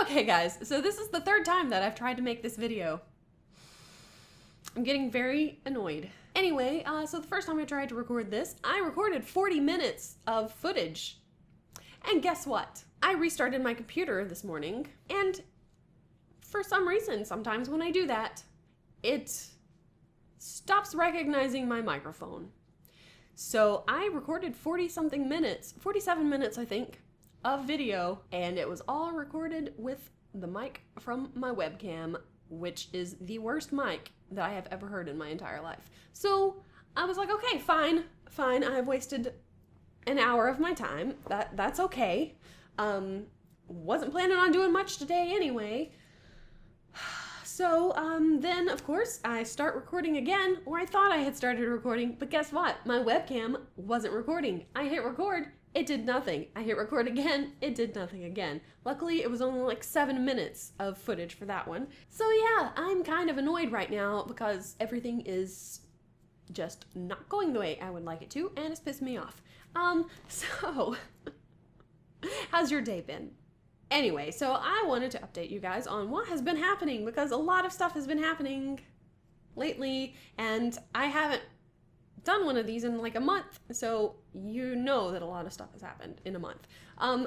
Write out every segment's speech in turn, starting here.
Okay guys, so this is the third time that I've tried to make this video. I'm getting very annoyed. Anyway, so the first time I tried to record this, I recorded 40 minutes of footage. And guess what? I restarted my computer this morning, and for some reason, sometimes when I do that, it stops recognizing my microphone. So I recorded 40-something minutes, 47 minutes I think, of video, and it was all recorded with the mic from my webcam, which is the worst mic that I have ever heard in my entire life. So I was like, okay, fine, I've wasted an hour of my time. That's okay. Wasn't planning on doing much today anyway. So then, of course, I start recording again, or I thought I had started recording, but guess what? My webcam wasn't recording. I hit record, it did nothing. I hit record again, it did nothing again. Luckily, it was only like 7 minutes of footage for that one. So yeah, I'm kind of annoyed right now because everything is just not going the way I would like it to, and it's pissed me off. So, how's your day been? Anyway, so I wanted to update you guys on what has been happening, because a lot of stuff has been happening lately, and I haven't done one of these in like a month, so you know that a lot of stuff has happened in a month.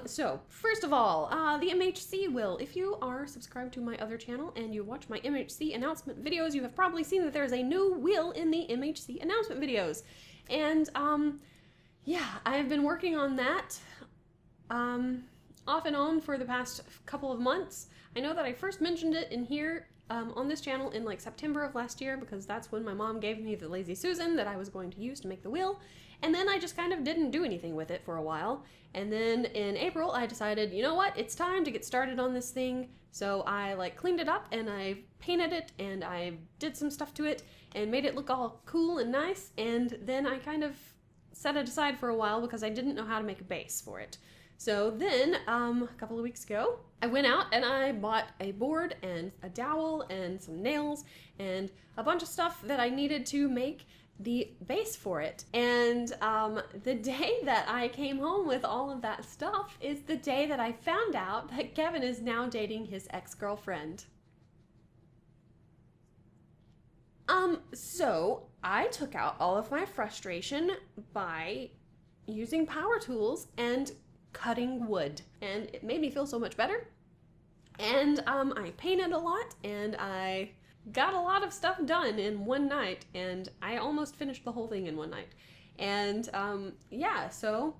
So, first of all, the MHC will. If you are subscribed to my other channel and you watch my MHC announcement videos, you have probably seen that there's a new wheel in the MHC announcement videos. And, yeah, I've been working on that, off and on for the past couple of months. I know that I first mentioned it in here on this channel in like September of last year, because that's when my mom gave me the Lazy Susan that I was going to use to make the wheel, and then I just kind of didn't do anything with it for a while. And then in April I decided, you know what, it's time to get started on this thing. So I like cleaned it up and I painted it and I did some stuff to it and made it look all cool and nice, and then I kind of set it aside for a while because I didn't know how to make a base for it. So then, a couple of weeks ago, I went out and I bought a board and a dowel and some nails and a bunch of stuff that I needed to make the base for it. And the day that I came home with all of that stuff is the day that I found out that Kevin is now dating his ex-girlfriend. So I took out all of my frustration by using power tools and cutting wood, and it made me feel so much better. And I painted a lot, and I got a lot of stuff done in one night, and I almost finished the whole thing in one night. And yeah, so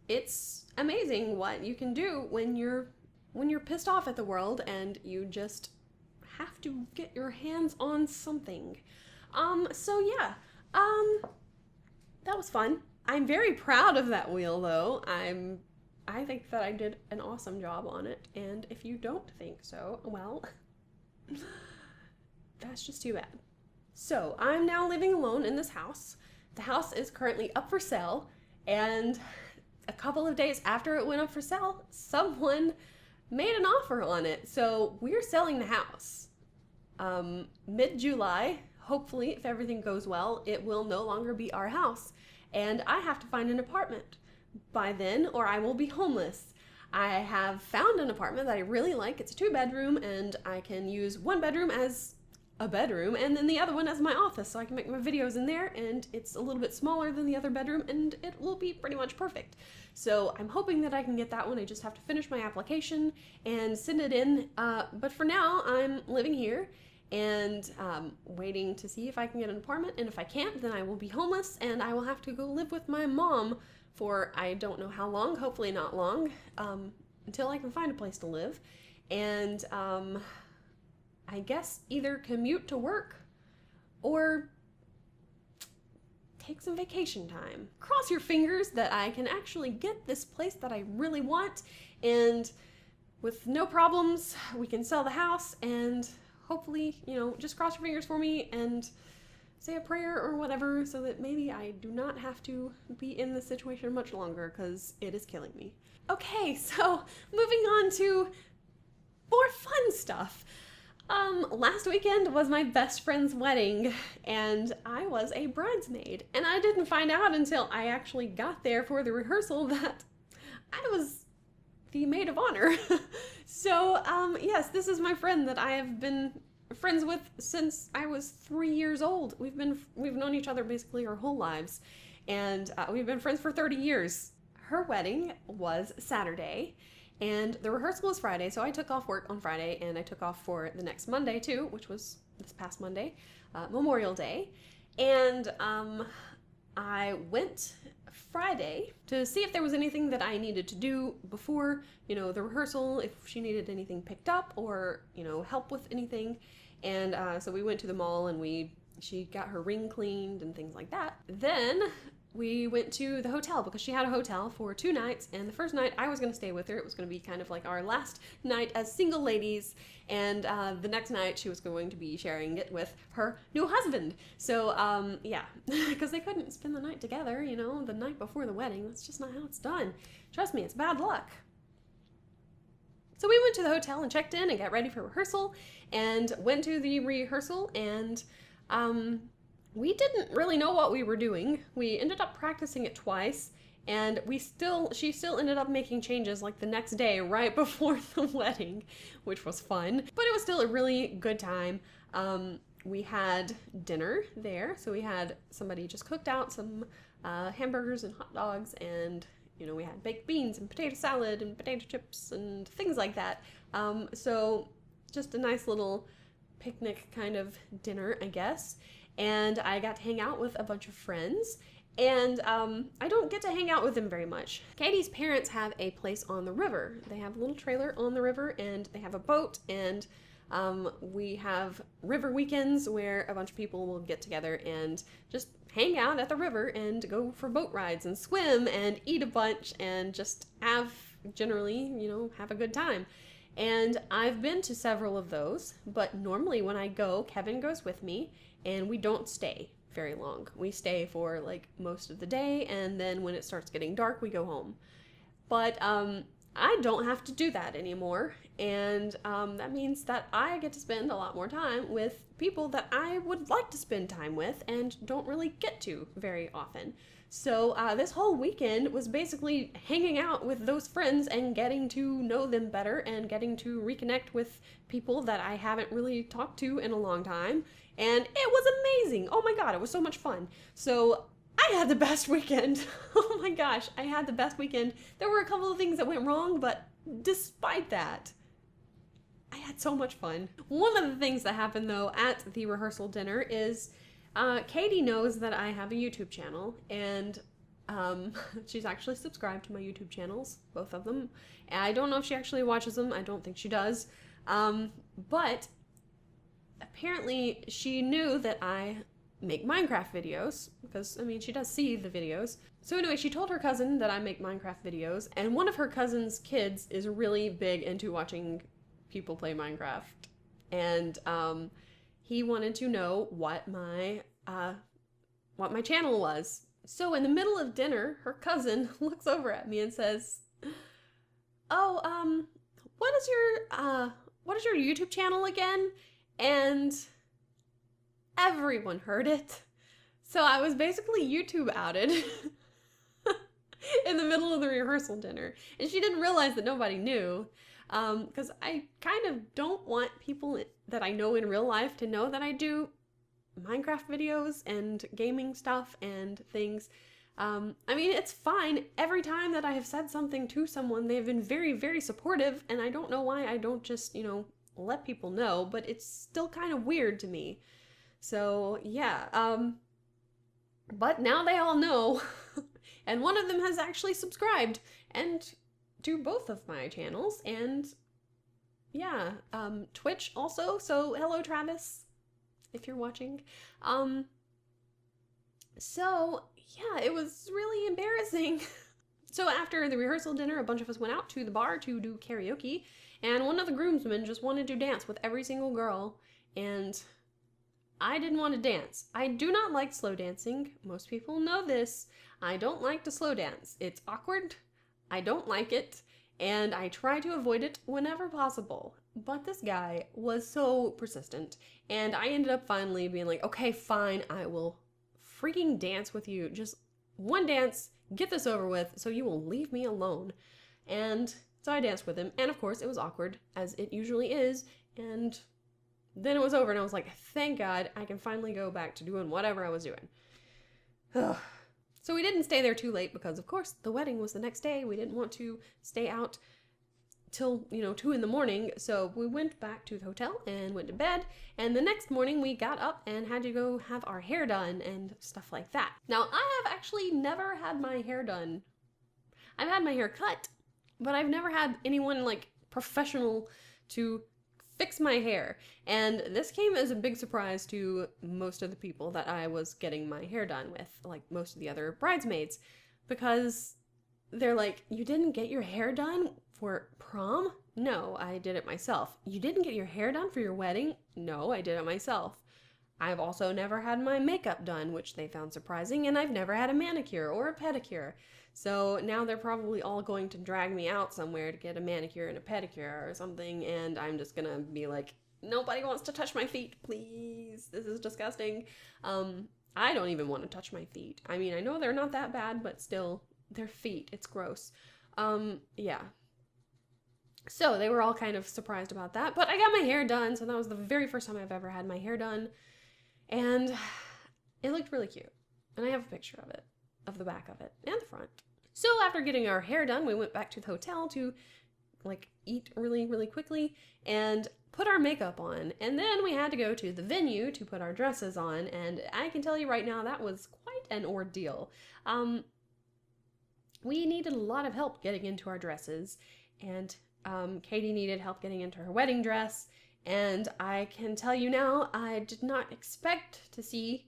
it's amazing what you can do when you're pissed off at the world and you just have to get your hands on something. So yeah, that was fun. I'm very proud of that wheel though. I think that I did an awesome job on it, and if you don't think so, well, that's just too bad. So I'm now living alone in this house. The house is currently up for sale, and a couple of days after it went up for sale, someone made an offer on it. So we're selling the house. Mid-July, hopefully, if everything goes well, it will no longer be our house. And I have to find an apartment by then, or I will be homeless. I have found an apartment that I really like. It's a 2-bedroom, and I can use one bedroom as a bedroom, and then the other one as my office, so I can make my videos in there, and it's a little bit smaller than the other bedroom, and it will be pretty much perfect. So I'm hoping that I can get that one. I just have to finish my application and send it in, but for now, I'm living here and waiting to see if I can get an apartment, and if I can't, then I will be homeless and I will have to go live with my mom for I don't know how long, hopefully not long, until I can find a place to live. And I guess either commute to work or take some vacation time. Cross your fingers that I can actually get this place that I really want, and with no problems we can sell the house, and hopefully, you know, just cross your fingers for me and say a prayer or whatever so that maybe I do not have to be in this situation much longer, because it is killing me. Okay, so moving on to more fun stuff. Last weekend was my best friend's wedding, and I was a bridesmaid, and I didn't find out until I actually got there for the rehearsal that I was the maid of honor. Yes, this is my friend that I have been friends with since I was 3 years old. We've known each other basically our whole lives, and we've been friends for 30 years. Her wedding was Saturday, and the rehearsal was Friday, so I took off work on Friday, and I took off for the next Monday too, which was this past Monday, Memorial Day, and I went Friday to see if there was anything that I needed to do before, the rehearsal, if she needed anything picked up or, help with anything. And so we went to the mall and she got her ring cleaned and things like that. Then we went to the hotel because she had a hotel for 2 nights, and the first night I was going to stay with her. It was going to be kind of like our last night as single ladies, and the next night she was going to be sharing it with her new husband. So yeah, because they couldn't spend the night together, the night before the wedding. That's just not how it's done. Trust me, it's bad luck. So we went to the hotel and checked in and got ready for rehearsal, and went to the rehearsal, and we didn't really know what we were doing. We ended up practicing it twice, and she still ended up making changes like the next day right before the wedding, which was fun. But it was still a really good time. We had dinner there, so we had somebody just cooked out some hamburgers and hot dogs, and we had baked beans and potato salad and potato chips and things like that. So just a nice little picnic kind of dinner, I guess. And I got to hang out with a bunch of friends, and I don't get to hang out with them very much. Katie's parents have a place on the river. They have a little trailer on the river, and they have a boat, and we have river weekends where a bunch of people will get together and just hang out at the river and go for boat rides and swim and eat a bunch and just generally, have a good time. And I've been to several of those, but normally when I go, Kevin goes with me, and we don't stay very long. We stay for like most of the day, and then when it starts getting dark, we go home. But I don't have to do that anymore, and that means that I get to spend a lot more time with people that I would like to spend time with and don't really get to very often. So this whole weekend was basically hanging out with those friends and getting to know them better and getting to reconnect with people that I haven't really talked to in a long time. And it was amazing. Oh my God, it was so much fun. So I had the best weekend. Oh my gosh, I had the best weekend. There were a couple of things that went wrong, but despite that, I had so much fun. One of the things that happened though at the rehearsal dinner is Katie knows that I have a YouTube channel, and she's actually subscribed to my YouTube channels, both of them. I don't know if she actually watches them. I don't think she does. But apparently she knew that I make Minecraft videos, because, she does see the videos. So anyway, she told her cousin that I make Minecraft videos, and one of her cousin's kids is really big into watching people play Minecraft. And he wanted to know what my channel was. So in the middle of dinner, her cousin looks over at me and says, "Oh, what is your YouTube channel again?" And everyone heard it. So I was basically YouTube outed in the middle of the rehearsal dinner. And she didn't realize that nobody knew, because I kind of don't want people that I know in real life to know that I do Minecraft videos and gaming stuff and things. It's fine. Every time that I have said something to someone, they've been very, very supportive, and I don't know why I don't just, let people know, but it's still kind of weird to me. So yeah, but now they all know, and one of them has actually subscribed and to both of my channels, and yeah, Twitch also, so hello Travis, if you're watching. So yeah, it was really embarrassing. So after the rehearsal dinner, a bunch of us went out to the bar to do karaoke, and one of the groomsmen just wanted to dance with every single girl, and I didn't want to dance. I do not like slow dancing. Most people know this. I don't like to slow dance. It's awkward. I don't like it, and I try to avoid it whenever possible. But this guy was so persistent, and I ended up finally being like, okay, fine, I will freaking dance with you. Just one dance, get this over with, so you will leave me alone. And So I danced with him, and of course it was awkward, as it usually is, and then it was over, and I was like, thank God, I can finally go back to doing whatever I was doing. So we didn't stay there too late, because of course the wedding was the next day. We didn't want to stay out till 2 in the morning, so we went back to the hotel and went to bed, and the next morning we got up and had to go have our hair done and stuff like that. Now, I have actually never had my hair done. I've had my hair cut, but I've never had anyone like professional to fix my hair, and this came as a big surprise to most of the people that I was getting my hair done with, like most of the other bridesmaids, because they're like, you didn't get your hair done for prom? No, I did it myself. You didn't get your hair done for your wedding? No, I did it myself. I've also never had my makeup done, which they found surprising, and I've never had a manicure or a pedicure. So now they're probably all going to drag me out somewhere to get a manicure and a pedicure or something, and I'm just gonna be like, nobody wants to touch my feet, please. This is disgusting. I don't even want to touch my feet. I mean, I know they're not that bad, but still, they're feet. It's gross. Yeah. So they were all kind of surprised about that, but I got my hair done, so that was the very first time I've ever had my hair done, and it looked really cute, and I have a picture of it, of the back of it, and the front. So after getting our hair done, we went back to the hotel to, like, eat really, really quickly, and put our makeup on, and then we had to go to the venue to put our dresses on, and I can tell you right now, that was quite an ordeal. We needed a lot of help getting into our dresses, and Katie needed help getting into her wedding dress, and I can tell you now, I did not expect to see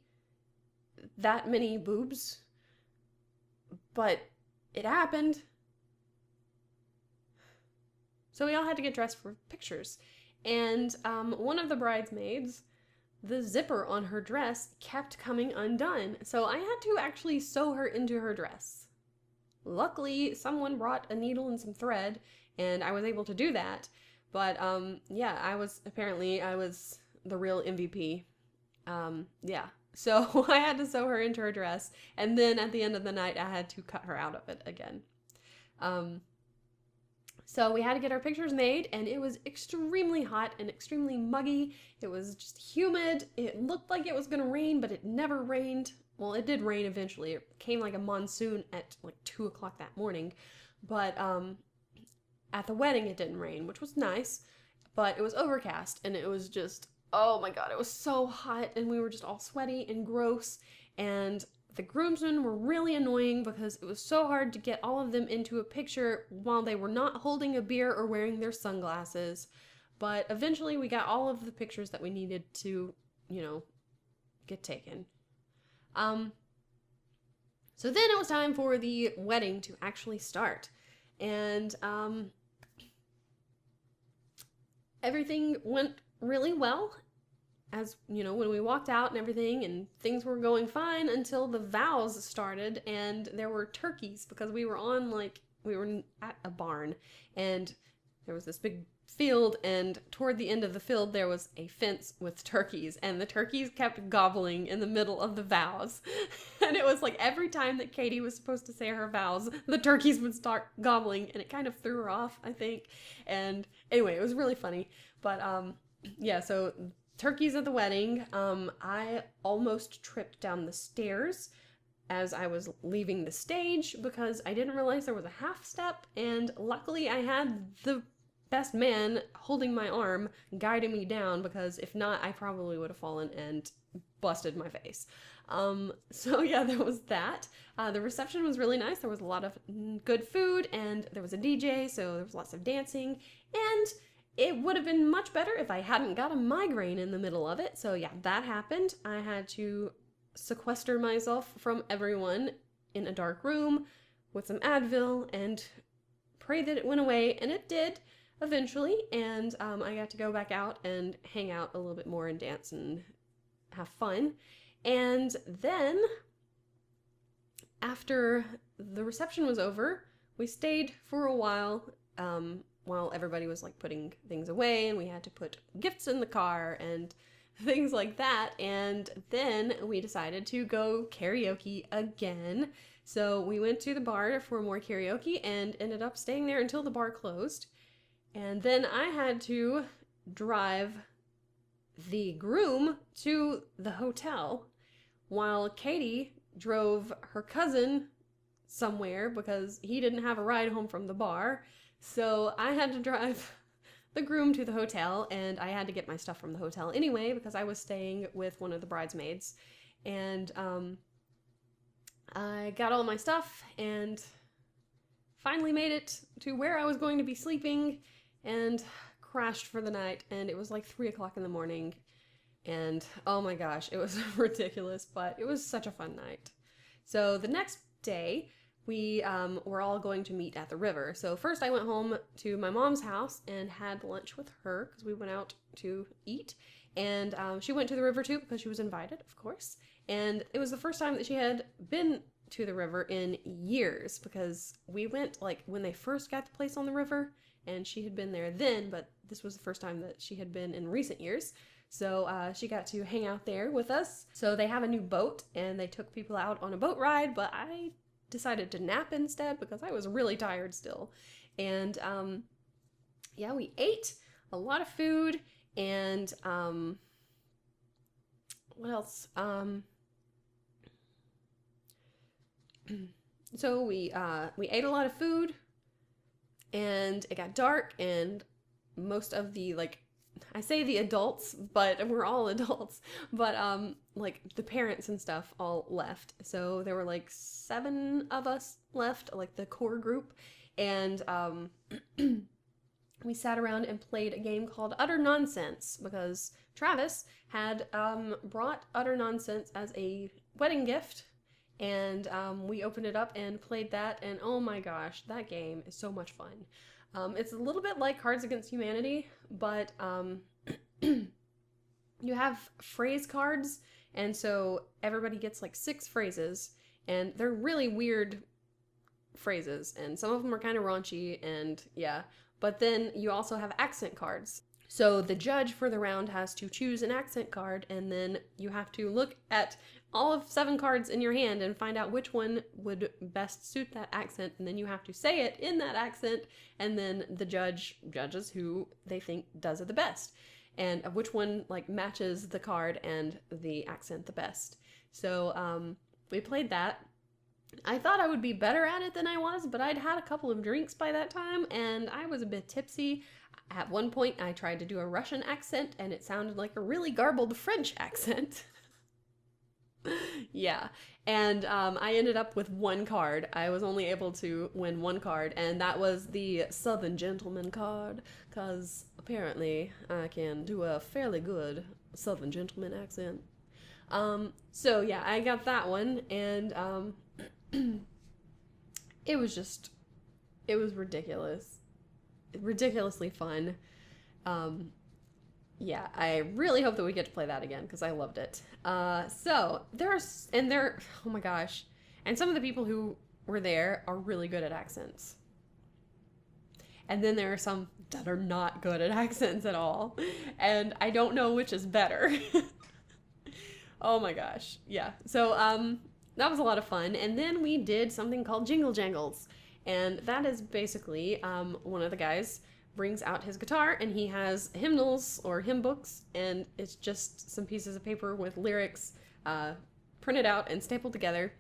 that many boobs, but it happened. So we all had to get dressed for pictures, and one of the bridesmaids, the zipper on her dress kept coming undone, so I had to actually sew her into her dress. Luckily, someone brought a needle and some thread, and I was able to do that. But, yeah, I was the real MVP. Yeah. So I had to sew her into her dress, and then at the end of the night, I had to cut her out of it again. So we had to get our pictures made, and it was extremely hot and extremely muggy. It was just humid. It looked like it was gonna rain, but it never rained. Well, it did rain eventually. It came like a monsoon at like 2 o'clock that morning. But at the wedding, it didn't rain, which was nice. But it was overcast, and it was just, oh my God, it was so hot, and we were just all sweaty and gross. And the groomsmen were really annoying because it was so hard to get all of them into a picture while they were not holding a beer or wearing their sunglasses. But eventually, we got all of the pictures that we needed to, get taken. So then it was time for the wedding to actually start, and everything went really well, as when we walked out and everything, and things were going fine until the vows started, and there were turkeys, because we were at a barn, and there was this big field, and toward the end of the field there was a fence with turkeys, and the turkeys kept gobbling in the middle of the vows. And it was like every time that Katie was supposed to say her vows, the turkeys would start gobbling, and it kind of threw her off, I think. And anyway, it was really funny. But yeah, so turkeys at the wedding. I almost tripped down the stairs as I was leaving the stage because I didn't realize there was a half step, and luckily I had the best man holding my arm, guiding me down, because if not, I probably would have fallen and busted my face. So yeah, there was that. The reception was really nice. There was a lot of good food, and there was a DJ, so there was lots of dancing, and it would have been much better if I hadn't got a migraine in the middle of it. So yeah, that happened. I had to sequester myself from everyone in a dark room with some Advil and pray that it went away, and it did eventually, and I got to go back out and hang out a little bit more and dance and have fun. And then after the reception was over, we stayed for a while everybody was like putting things away, and we had to put gifts in the car and things like that. And then we decided to go karaoke again, So we went to the bar for more karaoke and ended up staying there until the bar closed. And then I had to drive the groom to the hotel while Katie drove her cousin somewhere because he didn't have a ride home from the bar. So I had to drive the groom to the hotel, and I had to get my stuff from the hotel anyway because I was staying with one of the bridesmaids. And I got all my stuff and finally made it to where I was going to be sleeping and crashed for the night. And it was like 3 o'clock in the morning. And oh my gosh, it was ridiculous, but it was such a fun night. So the next day, we were all going to meet at the river. So first I went home to my mom's house and had lunch with her because we went out to eat. And she went to the river too because she was invited, of course. And it was the first time that she had been to the river in years because we went like when they first got the place on the river, and she had been there then, but this was the first time that she had been in recent years. So she got to hang out there with us. So they have a new boat and they took people out on a boat ride, but I decided to nap instead because I was really tired still. And yeah, we ate a lot of food and what else? So we ate a lot of food and it got dark, and most of the, like, I say the adults, but we're all adults, but like the parents and stuff all left. So there were like 7 of us left, like the core group, and we sat around and played a game called Utter Nonsense because Travis had brought Utter Nonsense as a wedding gift, and we opened it up and played that, and oh my gosh, that game is so much fun. It's a little bit like Cards Against Humanity, but you have phrase cards, and so everybody gets like 6 phrases, and they're really weird phrases, and some of them are kind of raunchy, and yeah. But then you also have accent cards. So the judge for the round has to choose an accent card, and then you have to look at all of 7 cards in your hand and find out which one would best suit that accent, and then you have to say it in that accent, and then the judge judges who they think does it the best, and which one like matches the card and the accent the best. So we played that. I thought I would be better at it than I was, but I'd had a couple of drinks by that time, and I was a bit tipsy. At one point, I tried to do a Russian accent, and it sounded like a really garbled French accent. Yeah, and I ended up with 1 card. I was only able to win 1 card, and that was the Southern Gentleman card, because apparently I can do a fairly good Southern Gentleman accent. So yeah, I got that one, and it was ridiculous. Ridiculously fun. Yeah, I really hope that we get to play that again because I loved it. So oh my gosh, and some of the people who were there are really good at accents. And then there are some that are not good at accents at all, and I don't know which is better. Oh my gosh, yeah. So that was a lot of fun, and then we did something called Jingle Jangles, and that is basically one of the guys brings out his guitar and he has hymnals or hymn books, and it's just some pieces of paper with lyrics printed out and stapled together,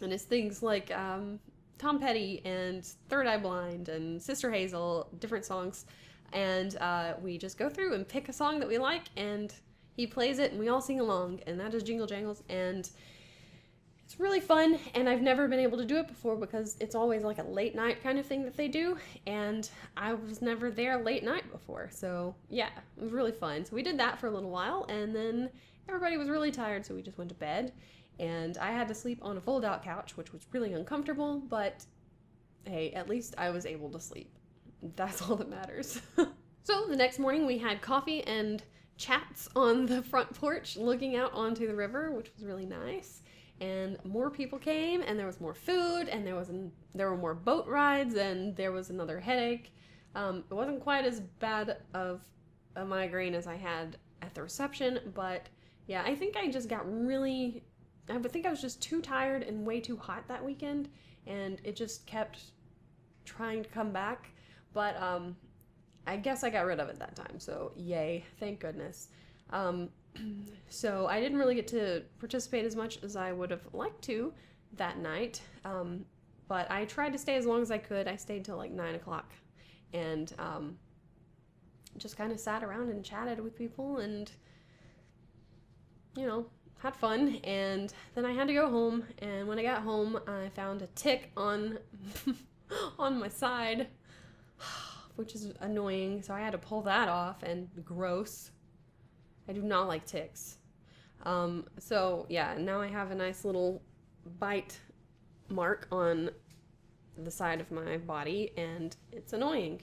and it's things like Tom Petty and Third Eye Blind and Sister Hazel, different songs, and we just go through and pick a song that we like, and he plays it and we all sing along, and that is Jingle Jangles, and it's really fun, and I've never been able to do it before because it's always like a late night kind of thing that they do, and I was never there late night before, so yeah, it was really fun. So we did that for a little while, and then everybody was really tired, so we just went to bed, and I had to sleep on a fold-out couch, which was really uncomfortable, but hey, at least I was able to sleep. That's all that matters. So the next morning we had coffee and chats on the front porch looking out onto the river, which was really nice. And more people came, and there was more food, and there were more boat rides, and there was another headache. It wasn't quite as bad of a migraine as I had at the reception, but yeah, I think I just got really I would think I was just too tired and way too hot that weekend, and it just kept trying to come back. But I guess I got rid of it that time, so yay, thank goodness. So I didn't really get to participate as much as I would have liked to that night, but I tried to stay as long as I could. I stayed till like 9 o'clock, and just kind of sat around and chatted with people and, you know, had fun. And then I had to go home, and when I got home, I found a tick on on my side, which is annoying, so I had to pull that off, and gross. I do not like ticks. So yeah, now I have a nice little bite mark on the side of my body, and it's annoying.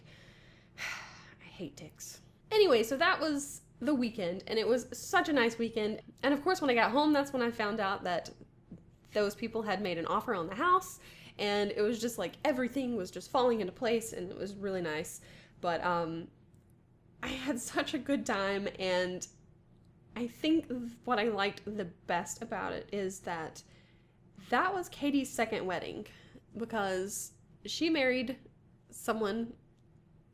I hate ticks. Anyway, so that was the weekend, and it was such a nice weekend. And of course, when I got home, that's when I found out that those people had made an offer on the house, and it was just like everything was just falling into place, and it was really nice. But I had such a good time, and I think what I liked the best about it is that that was Katie's second wedding, because she married someone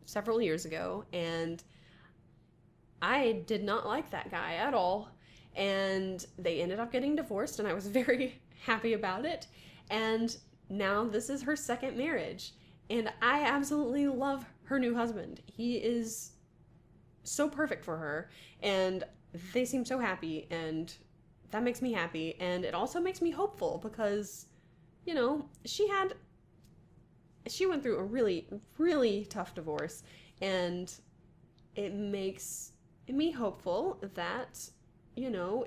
several years ago, and I did not like that guy at all, and they ended up getting divorced, and I was very happy about it. And now this is her second marriage, and I absolutely love her new husband. He is so perfect for her, and they seem so happy, and that makes me happy. And it also makes me hopeful because, you know, she went through a really, really tough divorce, and it makes me hopeful that, you know,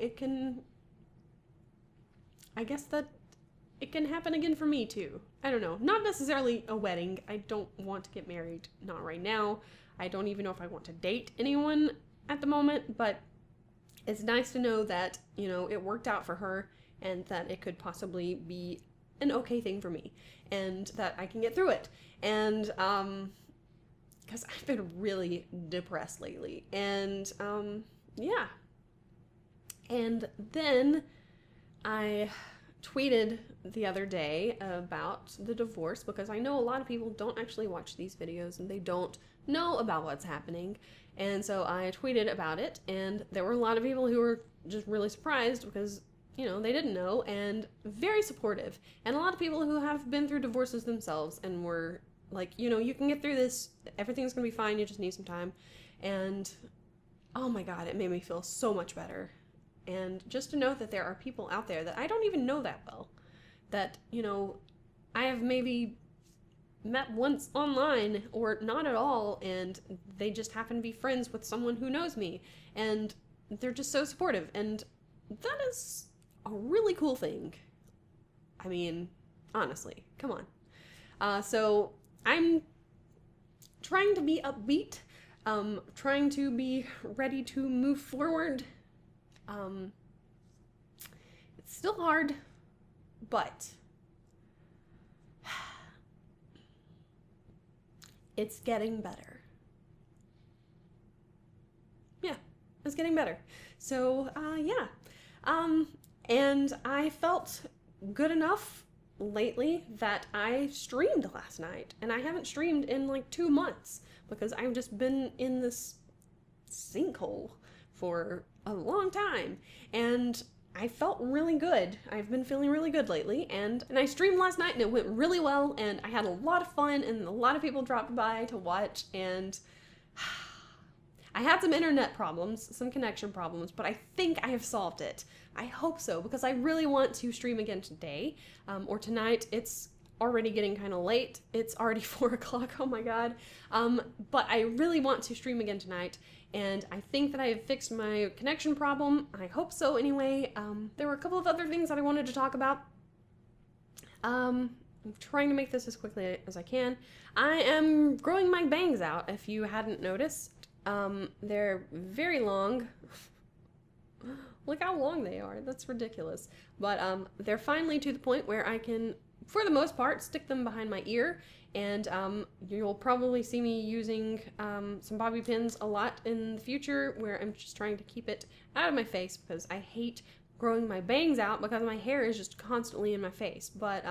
I guess that it can happen again for me too. I don't know. Not necessarily a wedding. I don't want to get married. Not right now. I don't even know if I want to date anyone at the moment, but it's nice to know that, you know, it worked out for her, and that it could possibly be an okay thing for me, and that I can get through it. And, because I've been really depressed lately, and, yeah. And then I tweeted the other day about the divorce, because I know a lot of people don't actually watch these videos, and they don't know about what's happening. And so I tweeted about it, and there were a lot of people who were just really surprised because, you know, they didn't know, and very supportive. And a lot of people who have been through divorces themselves and were like, you know, you can get through this, everything's gonna be fine, you just need some time. And oh my God, it made me feel so much better. And just to know that there are people out there that I don't even know that well, that, you know, I have maybe met once online or not at all, and they just happen to be friends with someone who knows me, and they're just so supportive, and that is a really cool thing. I mean, honestly, come on. So I'm trying to be upbeat, trying to be ready to move forward. It's still hard, but it's getting better. Yeah, it's getting better. So, yeah. And I felt good enough lately that I streamed last night, and I haven't streamed in like 2 months because I've just been in this sinkhole for a long time, and I felt really good. I've been feeling really good lately, and I streamed last night, and it went really well, and I had a lot of fun, and a lot of people dropped by to watch, and I had some internet problems, some connection problems, but I think I have solved it. I hope so, because I really want to stream again today, or tonight. It's already getting kind of late. It's already 4 o'clock, oh my God. But I really want to stream again tonight, and I think that I have fixed my connection problem. I hope so anyway. There were a couple of other things that I wanted to talk about. I'm trying to make this as quickly as I can. I am growing my bangs out, if you hadn't noticed. They're very long. Look how long they are. That's ridiculous. But they're finally to the point where I can, for the most part, stick them behind my ear. And you'll probably see me using some bobby pins a lot in the future, where I'm just trying to keep it out of my face because I hate growing my bangs out because my hair is just constantly in my face. But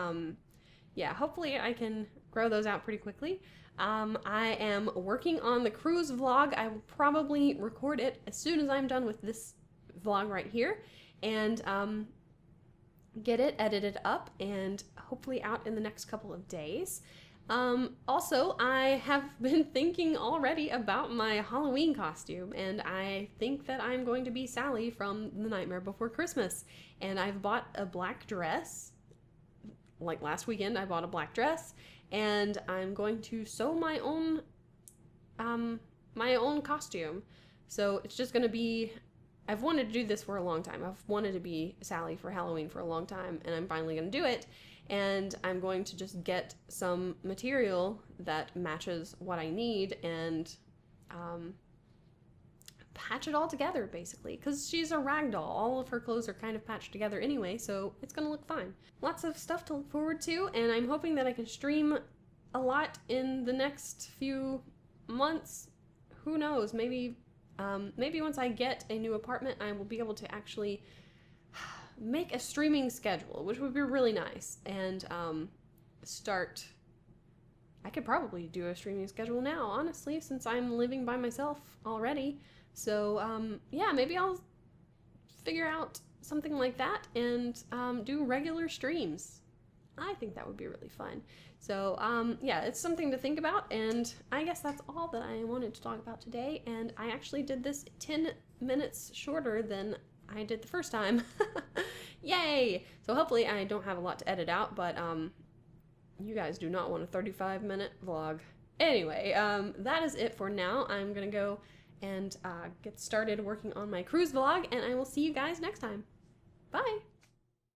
yeah, hopefully I can grow those out pretty quickly. I am working on the cruise vlog. I will probably record it as soon as I'm done with this vlog right here, and get it edited up and hopefully out in the next couple of days. Also, I have been thinking already about my Halloween costume, and I think that I'm going to be Sally from The Nightmare Before Christmas. And I've bought a black dress. Like last weekend, I bought a black dress, and I'm going to sew my own costume. So it's just gonna be, I've wanted to do this for a long time. I've wanted to be Sally for Halloween for a long time, and I'm finally gonna do it. And I'm going to just get some material that matches what I need and patch it all together, basically, because she's a rag doll. All of her clothes are kind of patched together anyway, so it's gonna look fine. Lots of stuff to look forward to, and I'm hoping that I can stream a lot in the next few months. Who knows, maybe once I get a new apartment, I will be able to actually make a streaming schedule, which would be really nice, and I could probably do a streaming schedule now, honestly, since I'm living by myself already. So yeah, maybe I'll figure out something like that and do regular streams. I think that would be really fun. So yeah, it's something to think about, and I guess that's all that I wanted to talk about today, and I actually did this 10 minutes shorter than I did the first time. Yay! So hopefully I don't have a lot to edit out, but you guys do not want a 35-minute vlog. Anyway, that is it for now. I'm gonna go and get started working on my cruise vlog, and I will see you guys next time. Bye!